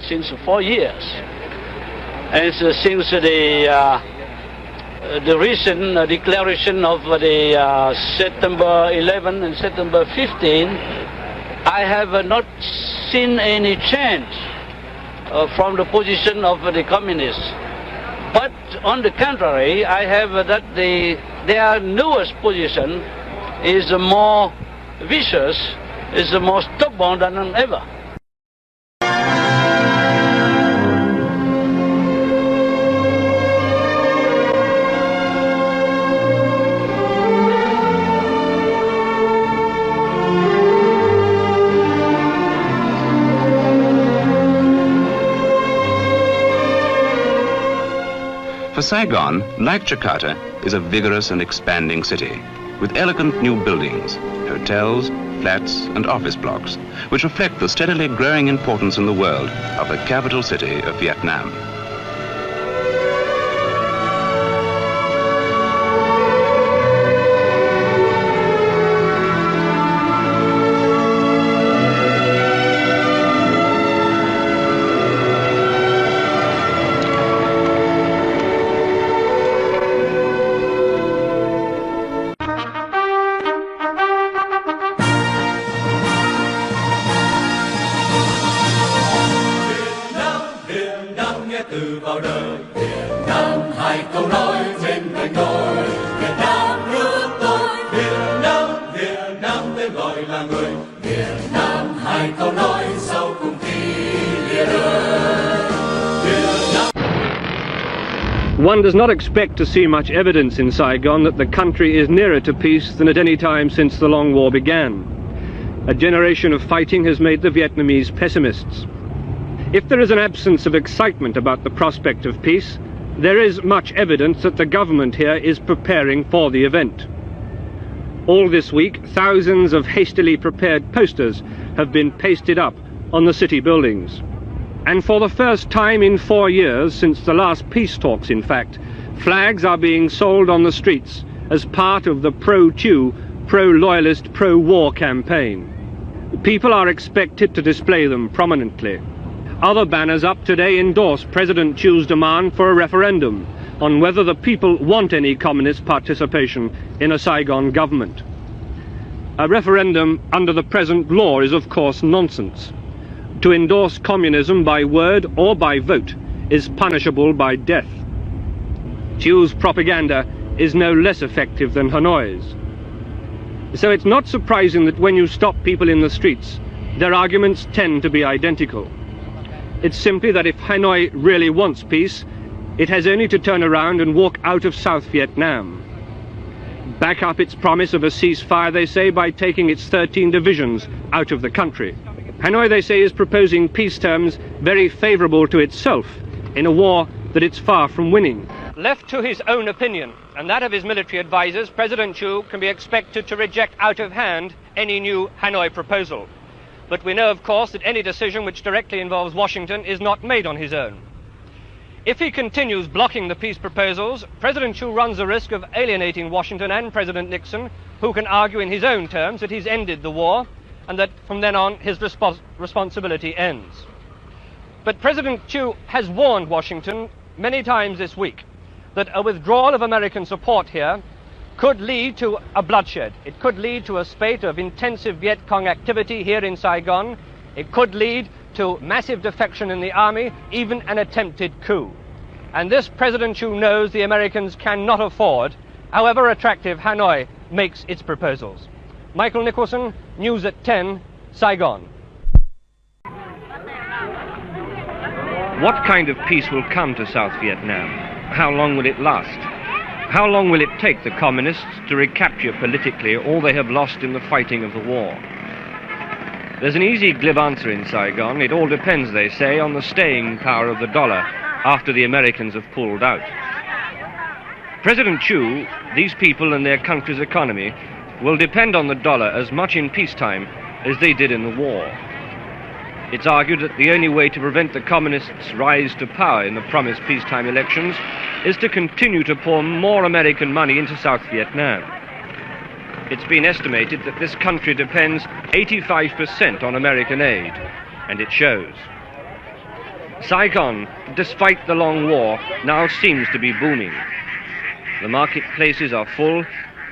since 4 years, and since the recent declaration of the September 11 and September 15, I have not seen any change from the position of the communists. But on the contrary, I have that their newest position is more vicious, is more stubborn than ever. For Saigon, like Jakarta, is a vigorous and expanding city with elegant new buildings, hotels, flats and office blocks, which reflect the steadily growing importance in the world of the capital city of Vietnam. từ vào đời. Việt Nam hai câu nói trên cánh đôi. Việt Nam nước tôi, Việt Nam tên gọi là người. Việt Nam hai câu nói sau cùng khi lìa đời. One does not expect to see much evidence in Saigon that the country is nearer to peace than at any time since the Long War began. A generation of fighting has made the Vietnamese pessimists. If there is an absence of excitement about the prospect of peace, there is much evidence that the government here is preparing for the event. All this week, thousands of hastily prepared posters have been pasted up on the city buildings. And for the first time in 4 years, since the last peace talks in fact, flags are being sold on the streets as part of the pro-Thieu, pro-loyalist, pro-war campaign. People are expected to display them prominently. Other banners up today endorse President Thieu's demand for a referendum on whether the people want any communist participation in a Saigon government. A referendum under the present law is of course nonsense. To endorse communism by word or by vote is punishable by death. Thieu's propaganda is no less effective than Hanoi's. So it's not surprising that when you stop people in the streets, their arguments tend to be identical. It's simply that if Hanoi really wants peace, it has only to turn around and walk out of South Vietnam. Back up its promise of a ceasefire, they say, by taking its 13 divisions out of the country. Hanoi, they say, is proposing peace terms very favourable to itself in a war that it's far from winning. Left to his own opinion and that of his military advisers, President Thieu can be expected to reject out of hand any new Hanoi proposal. But we know, of course, that any decision which directly involves Washington is not made on his own. If he continues blocking the peace proposals, President Thieu runs the risk of alienating Washington and President Nixon, who can argue in his own terms that he's ended the war and that from then on his responsibility ends. But President Thieu has warned Washington many times this week that a withdrawal of American support here could lead to a bloodshed. It could lead to a spate of intensive Viet Cong activity here in Saigon. It could lead to massive defection in the army, even an attempted coup. And this President Thieu knows the Americans cannot afford, however attractive Hanoi makes its proposals. Michael Nicholson, News at 10, Saigon. What kind of peace will come to South Vietnam? How long will it last? How long will it take the communists to recapture politically all they have lost in the fighting of the war? There's an easy glib answer in Saigon. It all depends, they say, on the staying power of the dollar after the Americans have pulled out. President Thieu, these people and their country's economy will depend on the dollar as much in peacetime as they did in the war. It's argued that the only way to prevent the communists' rise to power in the promised peacetime elections is to continue to pour more American money into South Vietnam. It's been estimated that this country depends 85% on American aid. and it shows. Saigon, despite the long war, now seems to be booming. The marketplaces are full,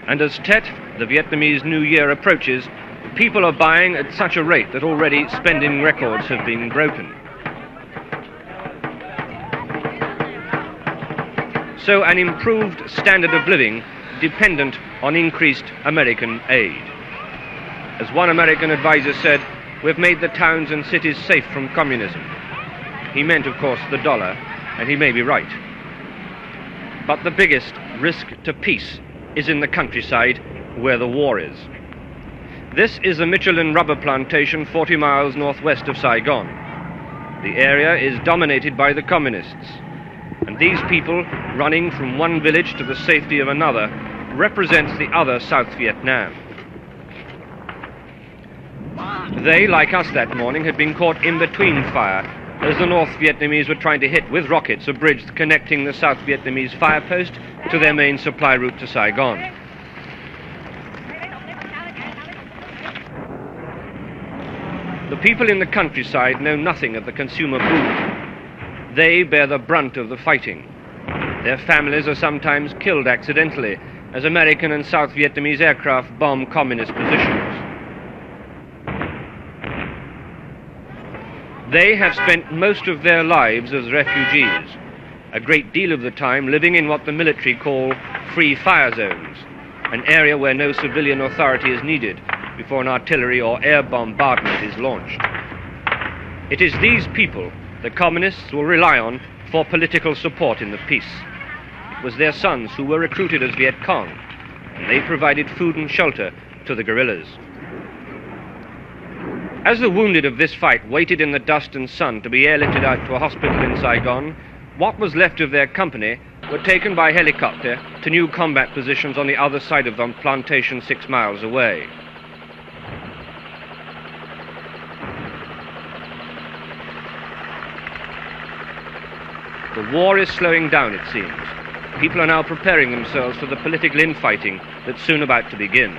and as Tet, the Vietnamese New Year, approaches, people are buying at such a rate that already spending records have been broken. So an improved standard of living dependent on increased American aid. As one American advisor said, "We've made the towns and cities safe from communism." He meant, of course, the dollar, and he may be right. But the biggest risk to peace is in the countryside where the war is. This is a Michelin rubber plantation 40 miles northwest of Saigon. The area is dominated by the communists, and these people running from one village to the safety of another represents the other South Vietnam. They, like us that morning, had been caught in between fire as the North Vietnamese were trying to hit with rockets a bridge connecting the South Vietnamese fire post to their main supply route to Saigon. The people in the countryside know nothing of the consumer boom. They bear the brunt of the fighting. Their families are sometimes killed accidentally as American and South Vietnamese aircraft bomb communist positions. They have spent most of their lives as refugees, a great deal of the time living in what the military call free fire zones, an area where no civilian authority is needed before an artillery or air bombardment is launched. It is these people the communists will rely on for political support in the peace. It was their sons who were recruited as Viet Cong, and they provided food and shelter to the guerrillas. As the wounded of this fight waited in the dust and sun to be airlifted out to a hospital in Saigon, what was left of their company were taken by helicopter to new combat positions on the other side of the plantation 6 miles away. The war is slowing down, it seems. People are now preparing themselves for the political infighting that's soon about to begin.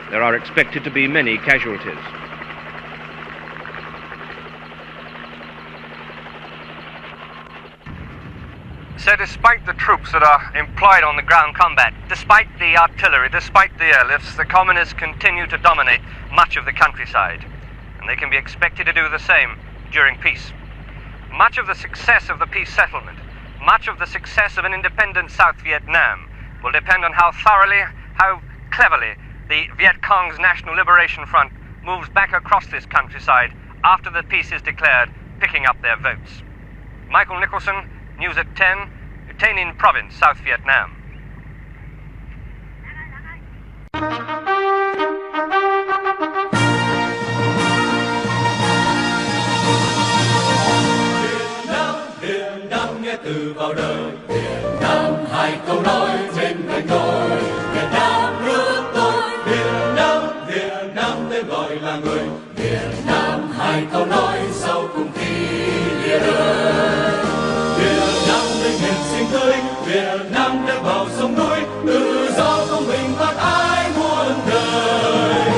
There are expected to be many casualties. So despite the troops that are employed on the ground combat, despite the artillery, despite the airlifts, the communists continue to dominate much of the countryside, and they can be expected to do the same during peace. Much of the success of the peace settlement, much of the success of an independent South Vietnam will depend on how thoroughly, how cleverly the Viet Cong's National Liberation Front moves back across this countryside after the peace is declared, picking up their votes. Michael Nicholson, News at 10, Tay Ninh Province, South Vietnam. Việt Nam nghe từ vào đời, Việt Nam hai câu nói trên cánh đôi. Việt Nam nước tôi, Việt Nam tên gọi là người. Việt Nam hai câu nói sau cùng khi lìa đời. Việt Nam linh hiền sinh tươi, Việt Nam đã vào sông núi, tự do không bình phạt ai muôn đời.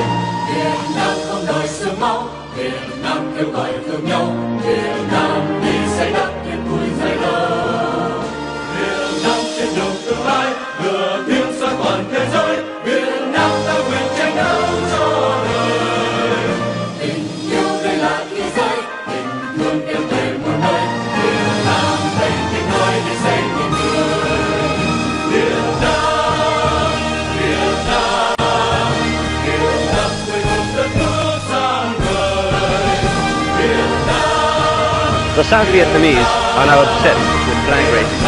Việt Nam không đòi xương máu, Việt Nam kêu gọi thương nhau, Việt Nam đi xây đất yên vui dài lâu. Việt Nam trên đường tương lai, lửa tiếng soi toàn thế giới, Việt Nam ta nguyện tranh đấu cho đời. Tình yêu đây là thế giới, tình thương kéo về muôn nơi, Việt Nam đây tiếng nói để xây nên người. Việt Nam, Việt Nam, Việt Nam quê hương đất nước xa vời. Việt Nam. The South Vietnamese are now obsessed with flag raising.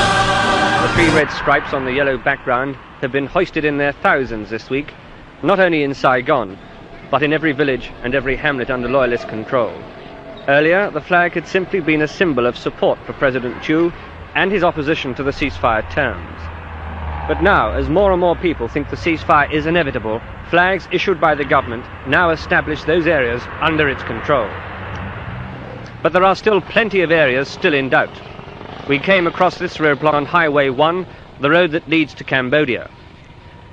The 3 red stripes on the yellow background have been hoisted in their thousands this week, not only in Saigon, but in every village and every hamlet under loyalist control. Earlier, the flag had simply been a symbol of support for President Thieu and his opposition to the ceasefire terms. But now, as more and more people think the ceasefire is inevitable, flags issued by the government now establish those areas under its control. But there are still plenty of areas still in doubt. We came across this roadblock on Highway 1, the road that leads to Cambodia.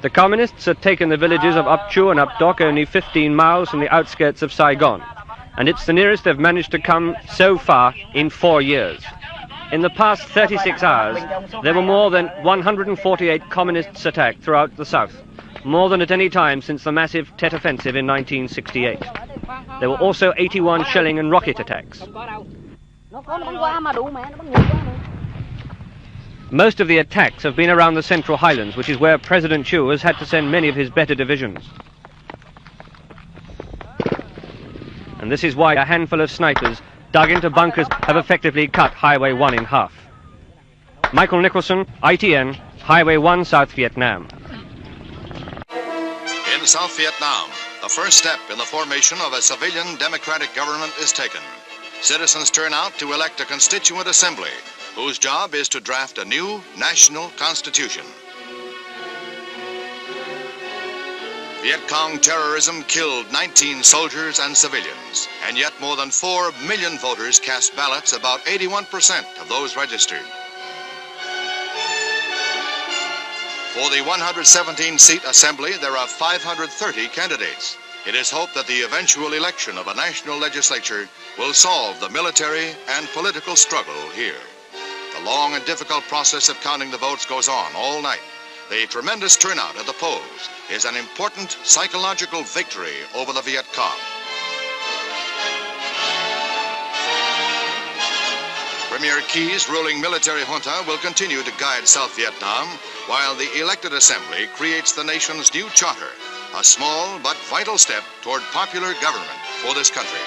The communists had taken the villages of Up Chu and Up Doc, only 15 miles from the outskirts of Saigon. and it's the nearest they've managed to come so far in 4 years. In the past 36 hours, there were more than 148 communists attacked throughout the south, more than at any time since the massive Tet Offensive in 1968. There were also 81 shelling and rocket attacks. Most of the attacks have been around the Central Highlands, which is where President Thieu has had to send many of his better divisions. And this is why a handful of snipers dug into bunkers have effectively cut Highway 1 in half. Michael Nicholson, ITN, Highway 1, South Vietnam. In South Vietnam, the first step in the formation of a civilian democratic government is taken. Citizens turn out to elect a constituent assembly, whose job is to draft a new national constitution. Viet Cong terrorism killed 19 soldiers and civilians, and yet more than 4 million voters cast ballots, about 81% of those registered. For the 117-seat assembly, there are 530 candidates. It is hoped that the eventual election of a national legislature will solve the military and political struggle here. The long and difficult process of counting the votes goes on all night. The tremendous turnout at the polls is an important psychological victory over the Viet Cong. Premier Key's ruling military junta will continue to guide South Vietnam while the elected assembly creates the nation's new charter, a small but vital step toward popular government for this country.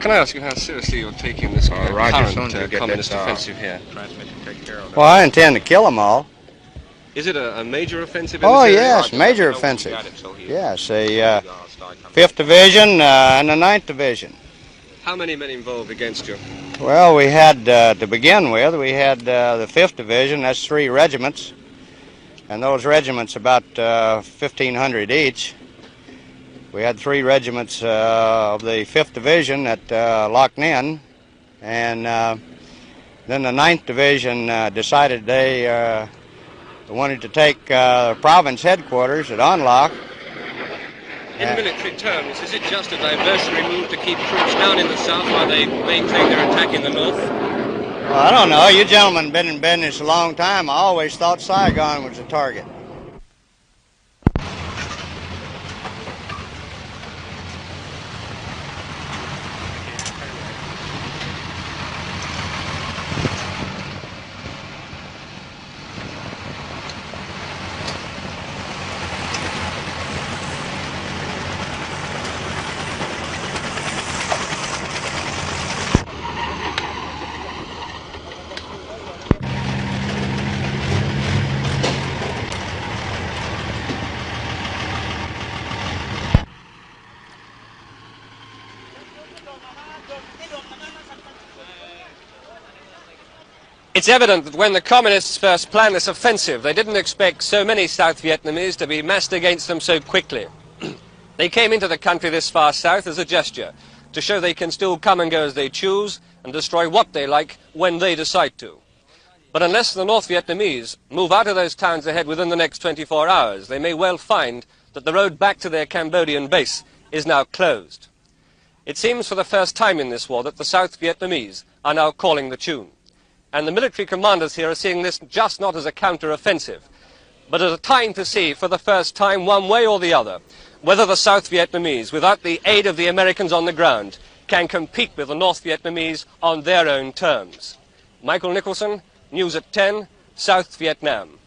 Can I ask you how seriously you're taking this current communist offensive here? Well, I intend to kill them all. Is it a major offensive? Oh, yes, major offensive. Yes, a 5th Division and the 9th Division. How many men involved against you? Well, we had, to begin with, we had the 5th Division, that's 3 regiments. And those regiments about 1,500 each. We had 3 regiments of the 5th Division at Loc Ninh, and then the 9th Division decided they wanted to take province headquarters at An Loc. In military terms, is it just a diversionary move to keep troops down in the south while they maintain their attack in the north? Well, I don't know. You gentlemen have been in business a long time. I always thought Saigon was the target. It's evident that when the communists first planned this offensive, they didn't expect so many South Vietnamese to be massed against them so quickly. They came into the country this far south as a gesture, to show they can still come and go as they choose and destroy what they like when they decide to. But unless the North Vietnamese move out of those towns ahead within the next 24 hours, they may well find that the road back to their Cambodian base is now closed. It seems for the first time in this war that the South Vietnamese are now calling the tune. And the military commanders here are seeing this just not as a counter-offensive, but as a time to see for the first time, one way or the other, whether the South Vietnamese, without the aid of the Americans on the ground, can compete with the North Vietnamese on their own terms. Michael Nicholson, News at 10, South Vietnam.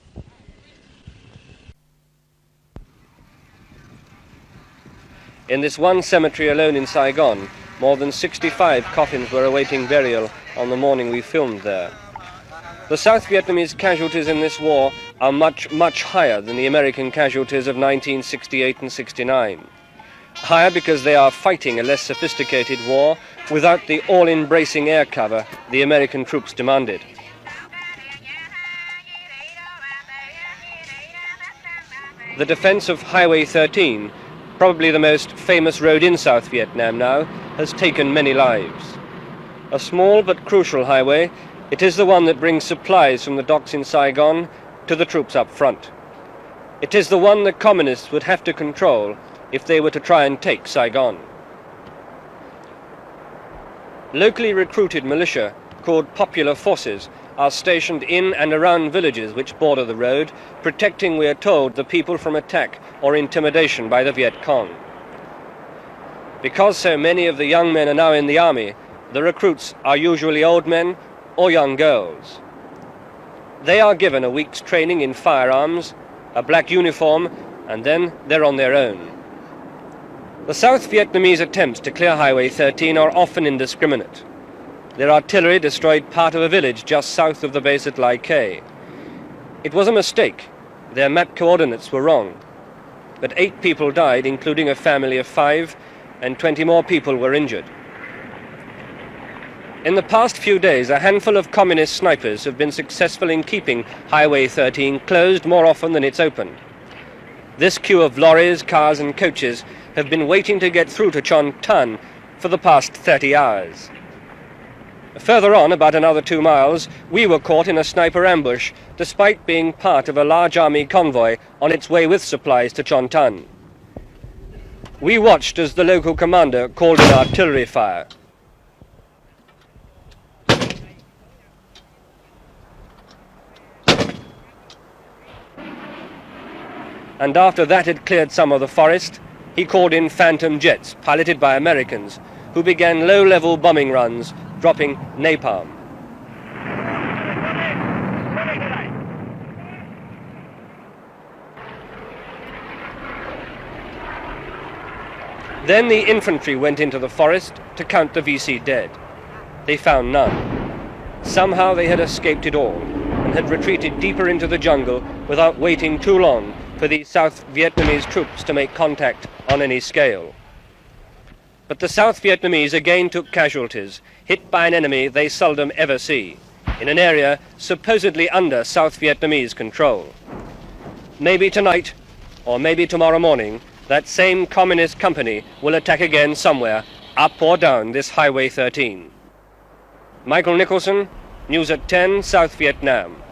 In this one cemetery alone in Saigon, more than 65 coffins were awaiting burial on the morning we filmed there. The South Vietnamese casualties in this war are much, much higher than the American casualties of 1968 and 69. Higher because they are fighting a less sophisticated war without the all-embracing air cover the American troops demanded. The defense of Highway 13, probably the most famous road in South Vietnam now, has taken many lives. A small but crucial highway, it is the one that brings supplies from the docks in Saigon to the troops up front. It is the one the communists would have to control if they were to try and take Saigon. Locally recruited militia, called Popular Forces, are stationed in and around villages which border the road, protecting, we are told, the people from attack or intimidation by the Viet Cong. Because so many of the young men are now in the army, the recruits are usually old men or young girls. They are given a week's training in firearms, a black uniform, and then they're on their own. The South Vietnamese attempts to clear Highway 13 are often indiscriminate. Their artillery destroyed part of a village just south of the base at Lai Khe. It was a mistake. Their map coordinates were wrong. But 8 people died, including a family of 5, and 20 more people were injured. In the past few days, a handful of communist snipers have been successful in keeping Highway 13 closed more often than it's opened. This queue of lorries, cars and coaches have been waiting to get through to Chon Tan for the past 30 hours. Further on, about another 2 miles, we were caught in a sniper ambush, despite being part of a large army convoy on its way with supplies to Chon Tan. We watched as the local commander called in artillery fire. And after that had cleared some of the forest, he called in phantom jets piloted by Americans, who began low-level bombing runs, dropping napalm. Then the infantry went into the forest to count the VC dead. They found none. Somehow they had escaped it all and had retreated deeper into the jungle without waiting too long for the South Vietnamese troops to make contact on any scale. But the South Vietnamese again took casualties, hit by an enemy they seldom ever see, in an area supposedly under South Vietnamese control. Maybe tonight, or maybe tomorrow morning, that same communist company will attack again somewhere, up or down this Highway 13. Michael Nicholson, News at 10, South Vietnam.